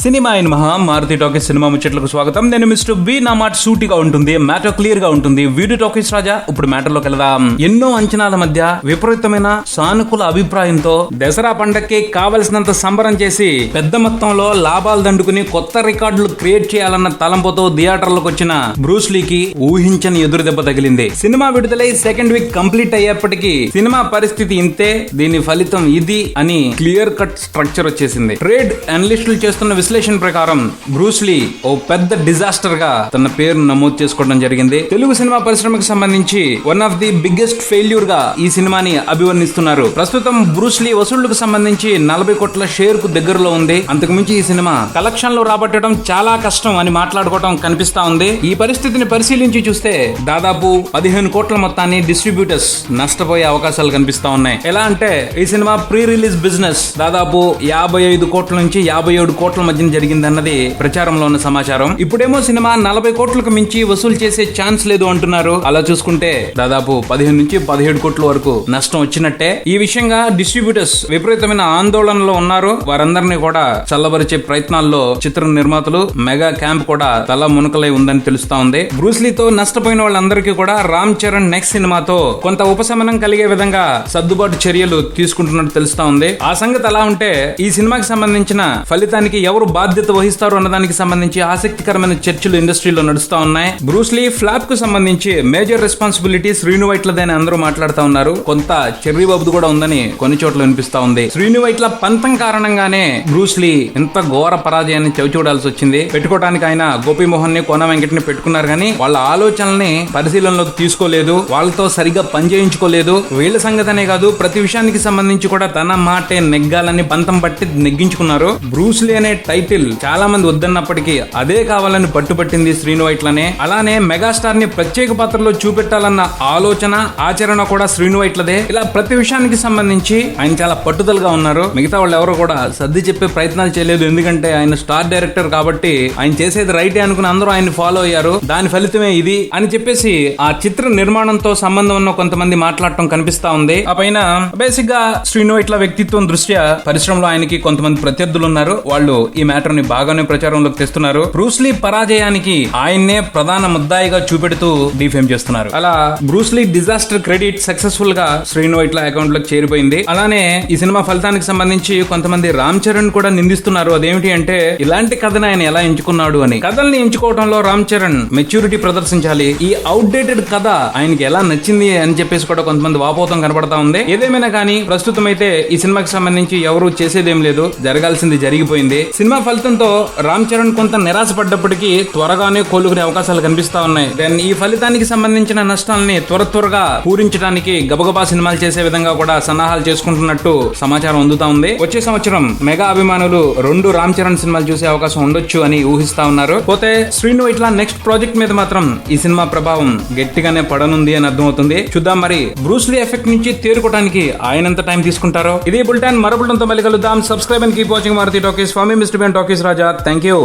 Cinema అయిన మహా Maruti talkies cinema ముచ్చట్లకు స్వాగతం. నేను మిస్టర్ బి. నా మాట సూటిగా ఉంటుంది, మ్యాటర్ క్లియర్ గా ఉంటుంది. వీడియో టాకీస్ రాజా, ఇప్పుడు మ్యాటర్ లోకి వెళదాం. ఎన్నో అంచనాల మధ్య విపరీతమైన సానుకూల అభిప్రాయంతో దసరా పండక్కి కావలసినంత సంబరం చేసి పెద్ద మొత్తంలో లాభాలు దండుకుని కొత్త రికార్డులు క్రియేట్ చేయాలన్న తలంపుతో థియేటర్లకు వచ్చిన బ్రూస్ లీకి ఊహించని ఎదురు దెబ్బ తగిలింది. సినిమా విడుదలై సెకండ్ వీక్ కంప్లీట్ అయ్యేప్పటికీ సినిమా పరిస్థితి ఇంతే, దీని ఫలితం ఇది అని క్లియర్ కట్ స్ట్రక్చర్ వచ్చేసింది. ట్రేడ్ అనలిస్టులు చేస్తున్న విశ్లేషణ ప్రకారం బ్రూస్ లీ ఓ పెద్ద డిజాస్టర్ గా తన పేరు నమోదు చేసుకోవడం జరిగింది. తెలుగు సినిమా పరిశ్రమకు సంబంధించి one of the biggest failure గా ఈ సినిమాని అభివర్ణిస్తున్నారు. ప్రస్తుతం బ్రూస్ లీ వసూళ్లకు సంబంధించి 40 కోట్ల షేర్ కు దగ్గరలో ఉంది. అంతకుమించి ఈ సినిమా కలెక్షన్లు రాబట్టడం చాలా కష్టం అని మాట్లాడుకోవడం కనిపిస్తా ఉంది. ఈ పరిస్థితిని పరిశీలించి చూస్తే దాదాపు 15 కోట్ల మొత్తాన్ని డిస్ట్రిబ్యూటర్స్ నష్టపోయే అవకాశాలు కనిపిస్తా ఉన్నాయి. ఎలా అంటే ఈ సినిమా ప్రీ రిలీజ్ బిజినెస్ దాదాపు 55 కోట్ల నుంచి 57 కోట్ల మధ్య జరిగిందన్నది ప్రచారంలో ఉన్న సమాచారం. ఇప్పుడేమో సినిమా 40 కోట్లకు మించి వసూలు చేసే ఛాన్స్ లేదు అంటున్నారు. అలా చూసుకుంటే దాదాపు 15 నుంచి 17 కోట్ల వరకు నష్టం వచ్చినట్టే. ఈ విషయంగా డిస్ట్రిబ్యూటర్స్ విపరీతమైన ఆందోళనలో ఉన్నారు. వారందరినీ కూడా చల్లబరిచే ప్రయత్నాల్లో చిత్ర నిర్మాతలు మెగా క్యాంప్ కూడా తల మునకలై ఉందని తెలుస్తా ఉంది. బ్రూస్ లీతో నష్టపోయిన వాళ్ళందరికీ కూడా రామ్ చరణ్ నెక్స్ట్ సినిమాతో కొంత ఉపశమనం కలిగే విధంగా సర్దుబాటు చర్యలు తీసుకుంటున్నట్టు తెలుస్తా ఉంది. ఆ సంగతి అలా ఉంటే ఈ సినిమాకి సంబంధించిన ఫలితానికి ఎవరు బాధ్యత వహిస్తారు అన్నదానికి సంబంధించి ఆసక్తికరమైన చర్చలు ఇండస్ట్రీలో నడుస్తా ఉన్నాయి. బ్రూస్ లీ ఫ్లాప్ కు సంబంధించి మేజర్ రెస్పాన్సిబిలిటీ శ్రీను వైట్లదని అందరూ మాట్లాడుతూ ఉన్నారు. కొంత చెర్రీ బాబుది కూడా ఉందని కొన్ని చోట్ల వినిపిస్తా ఉంది. శ్రీను వైట్ల పంతం కారణంగానే బ్రూస్ లీ ఎంత ఘోర పరాజయాన్ని చవిచూడాల్సి వచ్చింది. పెట్టుకోవడానికి ఆయన గోపీమోహన్ ని కోన వెంకట్ ని పెట్టుకున్నారు కానీ వాళ్ళ ఆలోచనల్ని పరిశీలనలోకి తీసుకోలేదు, వాళ్ళతో సరిగ్గా పనిచేయించుకోలేదు. వీళ్ళ సంగతనే కాదు, ప్రతి విషయానికి సంబంధించి కూడా తన మాటే నెగ్గాలని పంతం పట్టి నెగ్గించుకున్నారు. బ్రూస్ లీ అనే టైటిల్ చాలా మంది వద్దన్నప్పటికీ అదే కావాలని పట్టుబట్టింది శ్రీను వైట్లనే. అలానే మెగాస్టార్ ని ప్రత్యేక పాత్రలో చూపెట్టాలన్న ఆలోచన ఆచరణ కూడా శ్రీను వైట్లదే. ఇలా ప్రతి విషయానికి సంబంధించి ఆయన చాలా పట్టుదలగా ఉన్నారు. మిగతా వాళ్ళు ఎవరు కూడా సర్ది చెప్పే ప్రయత్నాలు చేయలేదు. ఎందుకంటే ఆయన స్టార్ డైరెక్టర్ కాబట్టి ఆయన చేసేది రైటే అనుకుని అందరూ ఆయన ఫాలో అయ్యారు. దాని ఫలితమే ఇది అని చెప్పేసి ఆ చిత్ర నిర్మాణంతో సంబంధం ఉన్న కొంతమంది మాట్లాడటం కనిపిస్తా ఉంది. ఆ పైన బేసిక్ గా శ్రీను వైట్ల వ్యక్తిత్వం దృష్ట్యా పరిశ్రమలో ఆయనకి కొంతమంది ప్రత్యర్థులు ఉన్నారు. వాళ్ళు ఈ మ్యాటర్ ని బాగానే ప్రచారంలోకి తెస్తున్నారు. బ్రూస్ లీ పరాజయానికి ఆయన్నే ప్రధాన ముద్దాయిగా చూపెడుతూ డిఫేమ్ చేస్తున్నారు. అలా Bruce Lee disaster credit successful గా శ్రీను వైట్ల అకౌంట్ లోకి చేరిపోయింది. అలానే ఈ సినిమా ఫలితానికి సంబంధించి కొంతమంది రామ్ చరణ్ కూడా నిందిస్తున్నారు. అదేమిటి అంటే ఇలాంటి కథను ఆయన ఎలా ఎంచుకున్నాడు అని. కథల్ని ఎంచుకోవడంలో రామ్ చరణ్ మెచ్యూరిటీ ప్రదర్శించాలి. ఈ అవుట్డేటెడ్ కథ ఆయనకి ఎలా నచ్చింది అని చెప్పేసి కూడా కొంతమంది వాపోతం కనబడతా ఉంది. ఏదేమైనా కానీ ప్రస్తుతం అయితే ఈ సినిమాకి సంబంధించి ఎవరు చేసేదేం లేదు, జరగాల్సింది జరిగిపోయింది. సినిమా ఫలితంతో రామ్ చరణ్ కొంత నిరాశపడ్డప్పటికీ త్వరగానే కోలుకునే అవకాశాలు కనిపిస్తా ఉన్నాయి. దెన్ ఈ ఫలితానికి సంబంధించిన నష్టాలని త్వరగా పూరించడానికి గబగబా సినిమాలు చేసే విధంగా కూడా సన్నాహాలు చేసుకుంటున్నట్టు సమాచారం అందుతా ఉంది. వచ్చే సంవత్సరం మెగా అభిమానులు 2 రామ్ చరణ్ సినిమాలు చూసే అవకాశం ఉండొచ్చు అని ఊహిస్తా ఉన్నారు. పోతే శ్రీను వైట్ల నెక్స్ట్ ప్రాజెక్ట్ మీద మాత్రం ఈ సినిమా ప్రభావం గట్టిగానే పడనుంది అని అర్థమవుతుంది. చూద్దాం మరి బ్రూస్ లీ ఎఫెక్ట్ నుంచి తేరుకోవడానికి ఆయన ఎంత టైం తీసుకుంటారో. ఇది బులెటిన్. మరో బులెటిన్తో మళ్ళీ కలుద్దాం. Subscribe and keep watching Maruthi Talkies. For me mister B Talkies Raja. Thank you.